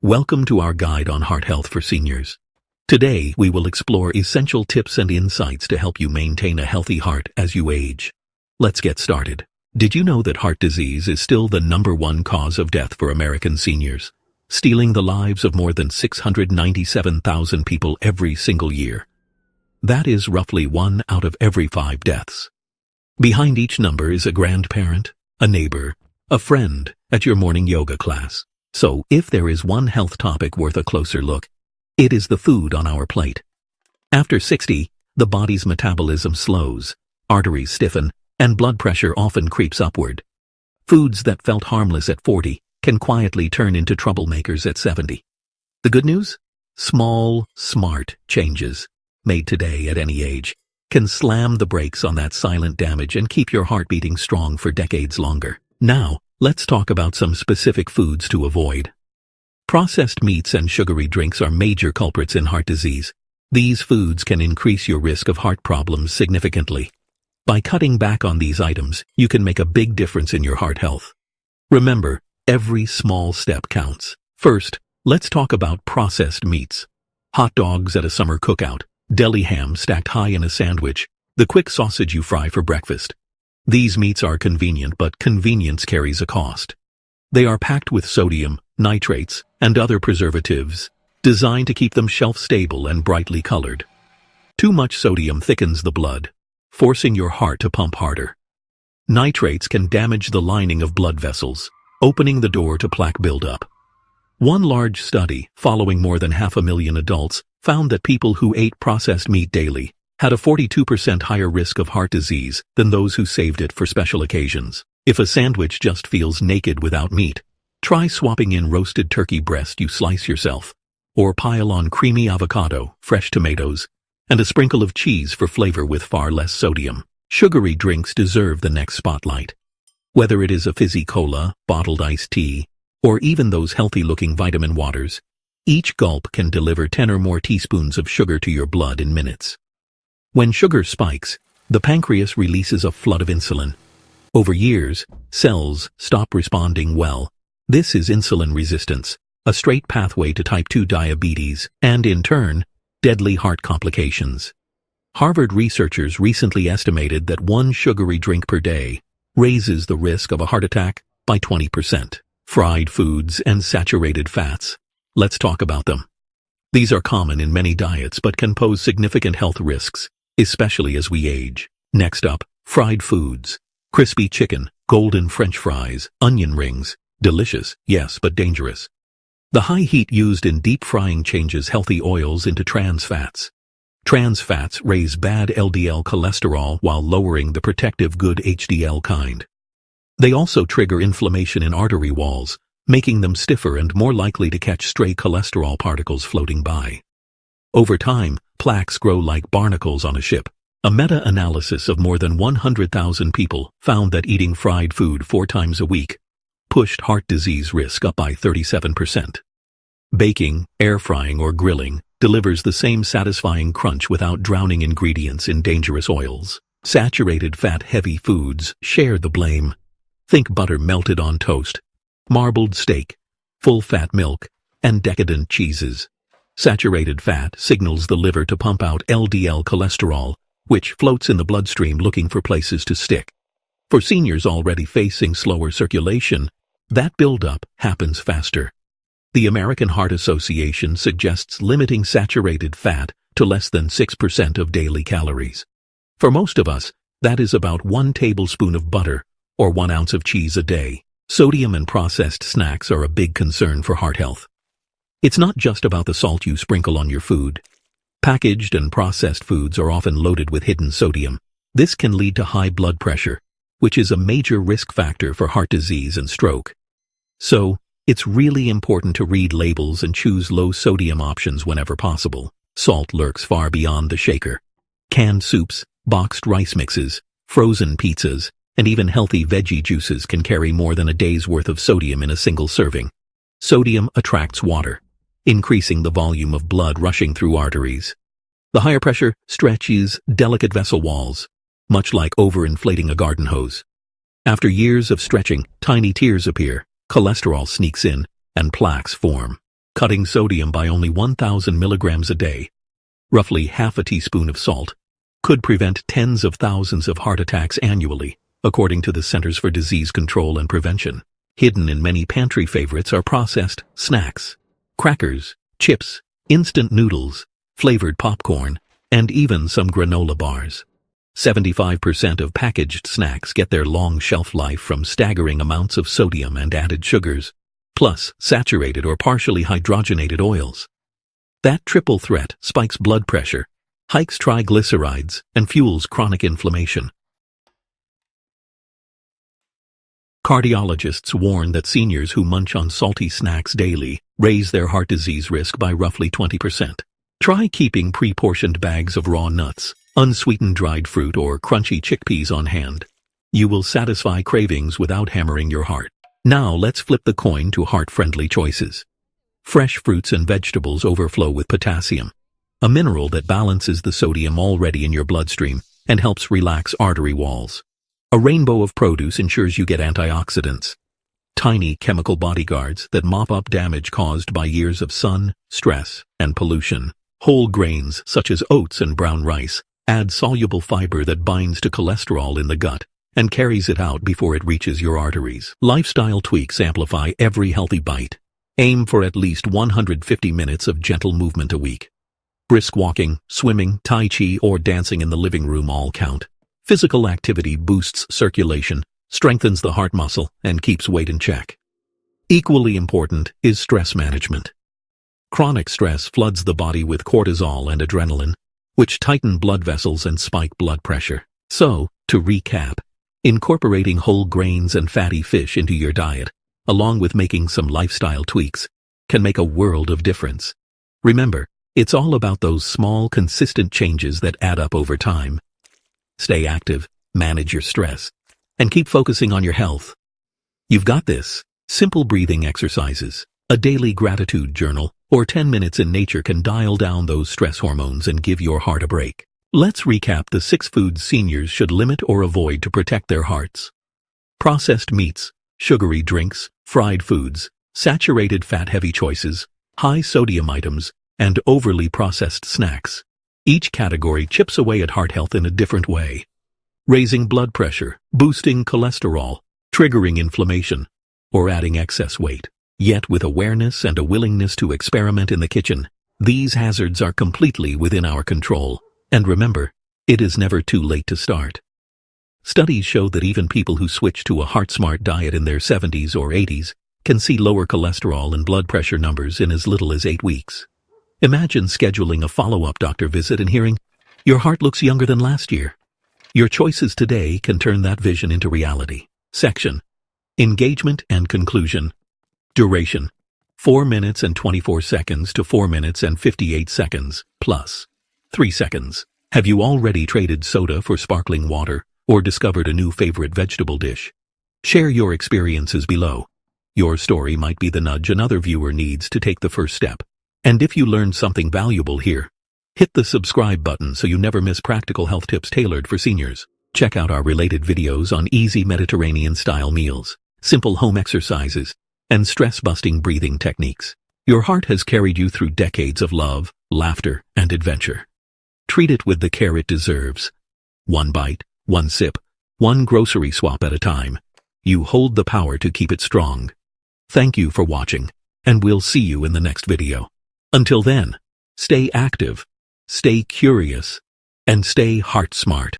Welcome to our guide on heart health for seniors. Today, we will explore essential tips and insights to help you maintain a healthy heart as you age. Let's get started. Did you know that heart disease is still the #1 cause of death for American seniors, stealing the lives of more than 697,000 people every single year? That is roughly 1 out of every 5 deaths. Behind each number is a grandparent, a neighbor, a friend at your morning yoga class. So, if there is one health topic worth a closer look, it is the food on our plate. After 60, the body's metabolism slows, arteries stiffen, and blood pressure often creeps upward. Foods that felt harmless at 40 can quietly turn into troublemakers at 70. The good news? Small, smart changes, made today at any age, can slam the brakes on that silent damage and keep your heart beating strong for decades longer. Now, let's talk about some specific foods to avoid. Processed meats and sugary drinks are major culprits in heart disease. These foods can increase your risk of heart problems significantly. By cutting back on these items, you can make a big difference in your heart health. Remember, every small step counts. First, let's talk about processed meats. Hot dogs at a summer cookout, deli ham stacked high in a sandwich, the quick sausage you fry for breakfast. These meats are convenient, but convenience carries a cost. They are packed with sodium, nitrates, and other preservatives, designed to keep them shelf-stable and brightly colored. Too much sodium thickens the blood, forcing your heart to pump harder. Nitrates can damage the lining of blood vessels, opening the door to plaque buildup. One large study, following more than 500,000 adults, found that people who ate processed meat daily had a 42% higher risk of heart disease than those who saved it for special occasions. If a sandwich just feels naked without meat, try swapping in roasted turkey breast you slice yourself, or pile on creamy avocado, fresh tomatoes, and a sprinkle of cheese for flavor with far less sodium. Sugary drinks deserve the next spotlight. Whether it is a fizzy cola, bottled iced tea, or even those healthy-looking vitamin waters, each gulp can deliver 10 or more teaspoons of sugar to your blood in minutes. When sugar spikes, the pancreas releases a flood of insulin. Over years, cells stop responding well. This is insulin resistance, a straight pathway to type 2 diabetes, and in turn, deadly heart complications. Harvard researchers recently estimated that 1 sugary drink per day raises the risk of a heart attack by 20%. Fried foods and saturated fats. Let's talk about them. These are common in many diets but can pose significant health risks, especially as we age. Next up, fried foods. Crispy chicken, golden French fries, onion rings. Delicious, yes, but dangerous. The high heat used in deep frying changes healthy oils into trans fats. Trans fats raise bad LDL cholesterol while lowering the protective good HDL kind. They also trigger inflammation in artery walls, making them stiffer and more likely to catch stray cholesterol particles floating by. Over time, plaques grow like barnacles on a ship. A meta-analysis of more than 100,000 people found that eating fried food 4 times a week pushed heart disease risk up by 37%. Baking, air frying, or grilling delivers the same satisfying crunch without drowning ingredients in dangerous oils. Saturated fat-heavy foods share the blame. Think butter melted on toast, marbled steak, full-fat milk, and decadent cheeses. Saturated fat signals the liver to pump out LDL cholesterol, which floats in the bloodstream looking for places to stick. For seniors already facing slower circulation, that buildup happens faster. The American Heart Association suggests limiting saturated fat to less than 6% of daily calories. For most of us, that is about 1 tablespoon of butter or 1 ounce of cheese a day. Sodium and processed snacks are a big concern for heart health. It's not just about the salt you sprinkle on your food. Packaged and processed foods are often loaded with hidden sodium. This can lead to high blood pressure, which is a major risk factor for heart disease and stroke. So, it's really important to read labels and choose low-sodium options whenever possible. Salt lurks far beyond the shaker. Canned soups, boxed rice mixes, frozen pizzas, and even healthy veggie juices can carry more than a day's worth of sodium in a single serving. Sodium attracts water, increasing the volume of blood rushing through arteries. The higher pressure stretches delicate vessel walls, much like overinflating a garden hose. After years of stretching, tiny tears appear, cholesterol sneaks in, and plaques form. cutting sodium by only 1,000 milligrams a day, roughly half a teaspoon of salt, could prevent tens of thousands of heart attacks annually, according to the Centers for Disease Control and Prevention. Hidden in many pantry favorites are processed snacks, crackers, chips, instant noodles, flavored popcorn, and even some granola bars. 75% of packaged snacks get their long shelf life from staggering amounts of sodium and added sugars, plus saturated or partially hydrogenated oils. That triple threat spikes blood pressure, hikes triglycerides, and fuels chronic inflammation. Cardiologists warn that seniors who munch on salty snacks daily raise their heart disease risk by roughly 20%. Try keeping pre-portioned bags of raw nuts, unsweetened dried fruit, or crunchy chickpeas on hand. You will satisfy cravings without hammering your heart. Now let's flip the coin to heart-friendly choices. Fresh fruits and vegetables overflow with potassium, a mineral that balances the sodium already in your bloodstream and helps relax artery walls. A rainbow of produce ensures you get antioxidants, tiny chemical bodyguards that mop up damage caused by years of sun, stress, and pollution. Whole grains, such as oats and brown rice, add soluble fiber that binds to cholesterol in the gut and carries it out before it reaches your arteries. Lifestyle tweaks amplify every healthy bite. Aim for at least 150 minutes of gentle movement a week. Brisk walking, swimming, tai chi, or dancing in the living room all count. Physical activity boosts circulation, strengthens the heart muscle, and keeps weight in check. Equally important is stress management. Chronic stress floods the body with cortisol and adrenaline, which tighten blood vessels and spike blood pressure. So, to recap, incorporating whole grains and fatty fish into your diet, along with making some lifestyle tweaks, can make a world of difference. Remember, it's all about those small, consistent changes that add up over time. Stay active, manage your stress, and keep focusing on your health. You've got this. Simple breathing exercises, a daily gratitude journal, or 10 minutes in nature can dial down those stress hormones and give your heart a break. Let's recap the 6 foods seniors should limit or avoid to protect their hearts. Processed meats, sugary drinks, fried foods, saturated fat-heavy choices, high-sodium items, and overly processed snacks. Each category chips away at heart health in a different way, raising blood pressure, boosting cholesterol, triggering inflammation, or adding excess weight. Yet with awareness and a willingness to experiment in the kitchen, these hazards are completely within our control. And remember, it is never too late to start. Studies show that even people who switch to a heart-smart diet in their 70s or 80s can see lower cholesterol and blood pressure numbers in as little as 8 weeks. Imagine scheduling a follow-up doctor visit and hearing, "Your heart looks younger than last year." Your choices today can turn that vision into reality. Section: Engagement and Conclusion. Duration: 4 minutes and 24 seconds to 4 minutes and 58 seconds, plus 3 seconds. Have you already traded soda for sparkling water or discovered a new favorite vegetable dish? Share your experiences below. Your story might be the nudge another viewer needs to take the first step. And if you learned something valuable here, hit the subscribe button so you never miss practical health tips tailored for seniors. Check out our related videos on easy Mediterranean-style meals, simple home exercises, and stress-busting breathing techniques. Your heart has carried you through decades of love, laughter, and adventure. Treat it with the care it deserves. One bite, one sip, one grocery swap at a time. You hold the power to keep it strong. Thank you for watching, and we'll see you in the next video. Until then, stay active, stay curious, and stay heart smart.